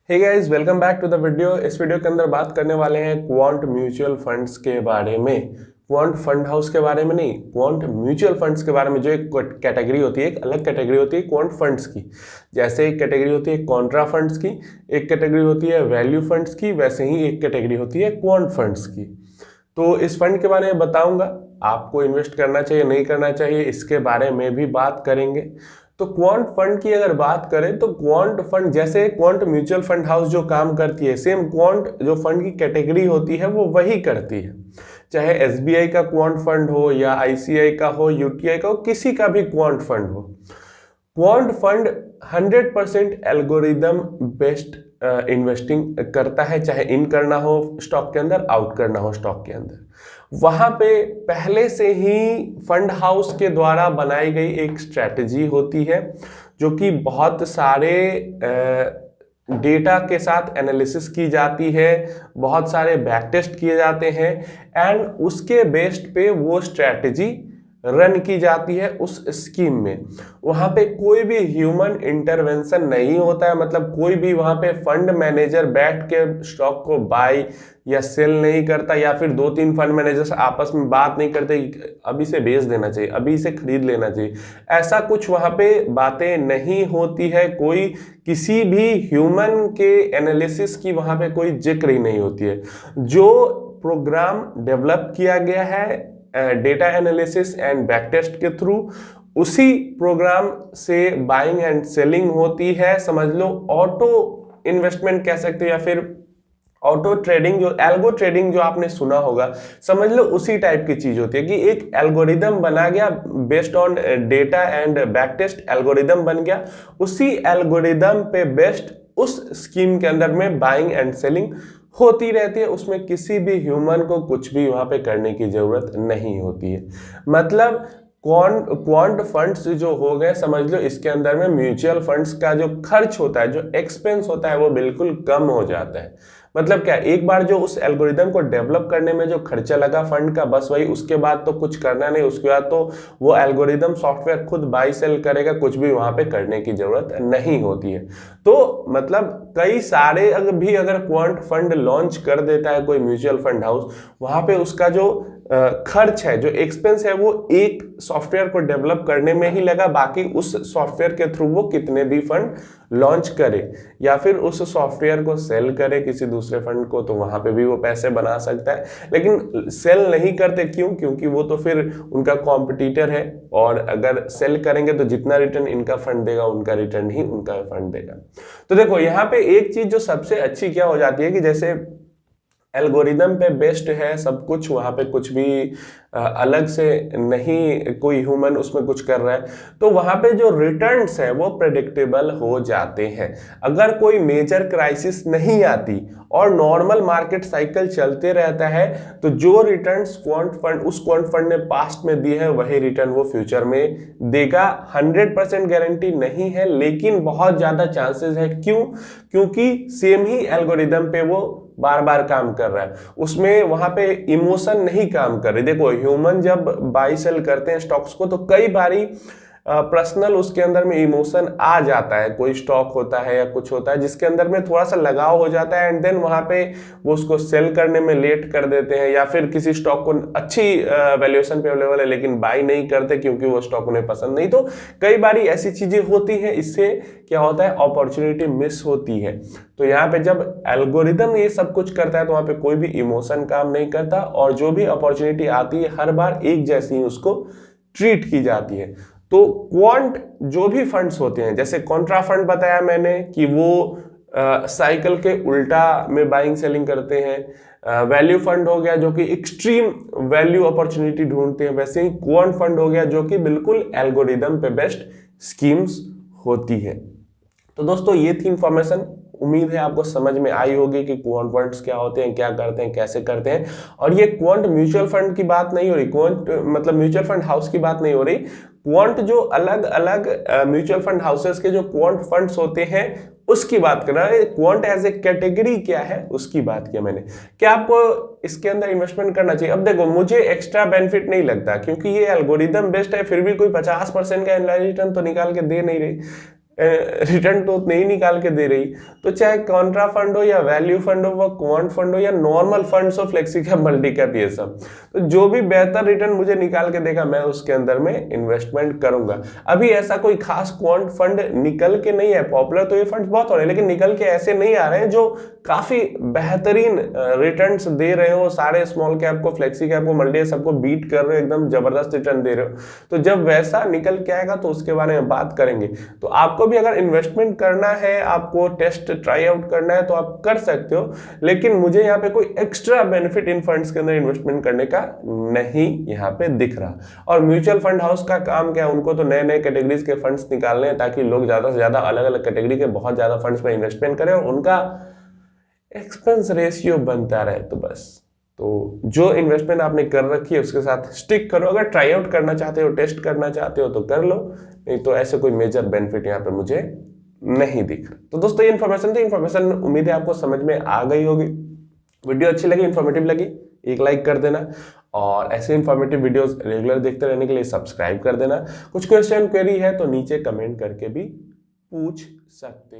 Hey guys, welcome back to the video. इस video के अंदर बात करने वाले हैं क्वांट म्यूचुअल फंड्स के बारे में। क्वांट फंड हाउस के बारे में नहीं, क्वांट म्यूचुअल फंड्स के बारे में। जो एक कैटेगरी होती है, एक अलग कैटेगरी होती है क्वांट फंड्स की। जैसे एक कैटेगरी होती है कॉन्ट्रा फंड्स की, एक कैटेगरी होती है वैल्यू फंड्स की, वैसे ही एक कैटेगरी होती है क्वांट फंड्स की। तो इस फंड के बारे में बताऊंगा, आपको इन्वेस्ट करना चाहिए नहीं करना चाहिए, इसके बारे में भी बात करेंगे। तो क्वांट फंड की अगर बात करें तो क्वांट फंड जैसे क्वांट म्यूचुअल फंड हाउस जो काम करती है, सेम क्वांट जो फंड की कैटेगरी होती है वो वही करती है। चाहे एसबीआई का क्वांट फंड हो या आईसीआई का हो, यूटीआई का हो, किसी का भी क्वांट फंड हो। Quant fund 100% algorithm based investing करता है, चाहे इन करना हो स्टॉक के अंदर, आउट करना हो स्टॉक के अंदर। वहां पे पहले से ही फंड हाउस के द्वारा बनाई गई एक स्ट्रेटजी होती है, जो कि बहुत सारे डेटा के साथ एनालिसिस की जाती है, बहुत सारे बैक टेस्ट किए जाते हैं, एंड उसके बेस्ड पे वो स्ट्रेटजी रन की जाती है उस स्कीम में। वहां पे कोई भी ह्यूमन इंटरवेंशन नहीं होता है, मतलब कोई भी वहां पे फंड मैनेजर बैठ के स्टॉक को बाय या सेल नहीं करता, या फिर 2-3 फंड मैनेजर्स आपस में बात नहीं करते अभी इसे बेच देना चाहिए, अभी इसे खरीद लेना चाहिए। ऐसा कुछ वहां पे बातें नहीं होती है। कोई किसी भी ह्यूमन के एनालिसिस की वहां पे कोई जिक्र ही नहीं होती है। जो प्रोग्राम डेवलप किया गया है डेटा एनालिसिस एंड बैकटेस्ट के थ्रू, उसी प्रोग्राम से बाइंग एंड सेलिंग होती है। समझ लो ऑटो इन्वेस्टमेंट कह सकते हो, या फिर ऑटो ट्रेडिंग, जो एल्गो ट्रेडिंग जो आपने सुना होगा, समझ लो उसी टाइप की चीज होती है कि एक एल्गोरिदम बना गया based on data and backtest, algorithm बन गया, उसी एल्गोरिदम पे बेस्ड उस स्कीम के अंदर में बाइंग एंड सेलिंग होती रहती है। उसमें किसी भी ह्यूमन को कुछ भी वहां पे करने की जरूरत नहीं होती है। मतलब क्वांट फंड्स जो हो गए, समझ लो इसके अंदर में म्यूचुअल फंड्स का जो खर्च होता है, जो एक्सपेंस होता है, वो बिल्कुल कम हो जाता है। मतलब क्या, एक बार जो उस एल्गोरिदम को डेवलप करने में जो खर्चा लगा फंड का, बस वही, उसके बाद तो कुछ करना नहीं। उसके बाद तो वो एल्गोरिदम सॉफ्टवेयर खुद बाई सेल करेगा, कुछ भी वहां पे करने की जरूरत नहीं होती है। तो मतलब कई सारे अगर क्वांट फंड लॉन्च कर देता है कोई म्यूचुअल फंड हाउस, वहां पे उसका जो खर्च है, जो एक्सपेंस है, वो एक सॉफ्टवेयर को डेवलप करने में ही लगा। बाकी उस सॉफ्टवेयर के थ्रू वो कितने भी फंड लॉन्च करे या फिर उस सॉफ्टवेयर को सेल करे किसी दूसरे फंड को, तो वहां पे भी वो पैसे बना सकता है। लेकिन सेल नहीं करते, क्यों? क्योंकि वो तो फिर उनका कॉम्पिटिटर है, और अगर सेल करेंगे तो जितना रिटर्न इनका फंड देगा, उनका रिटर्न ही उनका फंड देगा। तो देखो यहाँ पे एक चीज जो सबसे अच्छी क्या हो जाती है कि जैसे एल्गोरिदम पे बेस्ड है सब कुछ, वहां पे कुछ भी अलग से नहीं, कोई ह्यूमन उसमें कुछ कर रहा है, तो वहां पे जो रिटर्न्स है वो प्रेडिक्टेबल हो जाते हैं। अगर कोई मेजर क्राइसिस नहीं आती और नॉर्मल मार्केट साइकिल चलते रहता है, तो जो रिटर्न्स उस क्वांट फंड ने पास्ट में दिए हैं, वही रिटर्न वो फ्यूचर में देगा। 100% गारंटी नहीं है, लेकिन बहुत ज्यादा चांसेस है। क्यों? क्योंकि सेम ही एल्गोरिदम पे वो बार बार काम कर रहा है, उसमें वहां पे इमोशन नहीं काम कर रही। देखो ह्यूमन जब बाई सेल करते हैं स्टॉक्स को, तो कई बारी पर्सनल उसके अंदर में इमोशन आ जाता है। कोई स्टॉक होता है या कुछ होता है जिसके अंदर में थोड़ा सा लगाव हो जाता है, एंड देन वहां पे वो उसको सेल करने में लेट कर देते हैं, या फिर किसी स्टॉक को अच्छी वैल्यूएशन पे अवेलेबल है लेकिन बाई नहीं करते क्योंकि वो स्टॉक उन्हें पसंद नहीं। तो कई बारी ऐसी चीजें होती हैं, इससे क्या होता है, अपॉर्चुनिटी मिस होती है। तो यहाँ पे जब एल्गोरिदम ये सब कुछ करता है, तो वहां पे कोई भी इमोशन काम नहीं करता, और जो भी अपॉर्चुनिटी आती है हर बार एक जैसी ही उसको ट्रीट की जाती है। तो क्वांट जो भी फंड्स होते हैं, जैसे कॉन्ट्रा फंड बताया मैंने कि वो साइकिल के उल्टा में बाइंग सेलिंग करते हैं। वैल्यू फंड हो गया जो कि एक्सट्रीम वैल्यू अपॉर्चुनिटी ढूंढते हैं। वैसे ही क्वांट फंड हो गया जो कि बिल्कुल एल्गोरिदम पे बेस्ड स्कीम्स होती है। तो दोस्तों ये थी इंफॉर्मेशन, उम्मीद है आपको समझ में आई होगी कि क्वांट फंड्स क्या होते हैं, क्या करते हैं, कैसे करते हैं। और ये क्वांट म्यूचुअल फंड की बात नहीं हो रही, क्वांट मतलब म्यूचुअल फंड हाउस की बात नहीं हो रही। क्वांट जो अलग अलग म्यूचुअल फंड हाउसेस के जो क्वांट फंड्स होते हैं उसकी बात कर रहा है। क्वांट एज ए कैटेगरी क्या है उसकी बात किया मैंने। क्या आपको इसके अंदर इन्वेस्टमेंट करना चाहिए? अब देखो, मुझे एक्स्ट्रा बेनिफिट नहीं लगता, क्योंकि ये एल्गोरिदम बेस्ड है, फिर भी कोई 50% का रिटर्न तो निकाल के दे नहीं रही। रिटर्न तो उतने ही निकाल के दे रही। तो चाहे कॉन्ट्रा फंड हो या वैल्यू फंड हो, वो क्वांट फंड हो या नॉर्मल फंड्स हो, फ्लेक्सी कैप, मल्टी कैप, ये सब, तो जो भी बेहतर रिटर्न मुझे निकाल के देगा मैं उसके अंदर में इन्वेस्टमेंट करूंगा। अभी ऐसा कोई खास क्वांट फंड निकल के नहीं है, पॉपुलर तो ये फंड बहुत हो रहे हैं, लेकिन निकल के ऐसे नहीं आ रहे हैं जो काफी बेहतरीन रिटर्न्स दे रहे हो, सारे स्मॉल कैप को, फ्लेक्सी कैप को, मल्टी सबको बीट कर रहे हो, एकदम जबरदस्त रिटर्न दे रहे हो। तो जब वैसा निकल के आएगा तो उसके बारे में बात करेंगे। तो आपको भी अगर इन्वेस्टमेंट करना है, आपको टेस्ट ट्राई आउट करना है तो आप कर सकते हो, लेकिन मुझे यहाँ पे कोई एक्स्ट्रा बेनिफिट इन फंड्स के अंदर इन्वेस्टमेंट करने का नहीं यहाँ पे दिख रहा। और म्यूचुअल फंड हाउस का काम क्या है, उनको तो नए नए कैटेगरीज के फंड्स निकालने हैं ताकि लोग ज्यादा से ज्यादा अलग अलग कैटेगरी के बहुत ज्यादा फंड्स में इन्वेस्टमेंट करें और उनका एक्सपेंस रेशियो बनता रहे। तो बस, तो जो इन्वेस्टमेंट आपने कर रखी है उसके साथ स्टिक करो। अगर ट्राई आउट करना चाहते हो, टेस्ट करना चाहते हो तो कर लो, नहीं तो ऐसे कोई मेजर बेनिफिट यहाँ पे मुझे नहीं दिख रहा। तो दोस्तों ये इन्फॉर्मेशन थी। इन्फॉर्मेशन उम्मीद है आपको समझ में आ गई होगी। वीडियो अच्छी लगी, इन्फॉर्मेटिव लगी, एक लाइक कर देना और ऐसे इन्फॉर्मेटिव वीडियोस रेगुलर देखते रहने के लिए सब्सक्राइब कर देना। कुछ क्वेश्चन क्वेरी है तो नीचे कमेंट करके भी पूछ सकते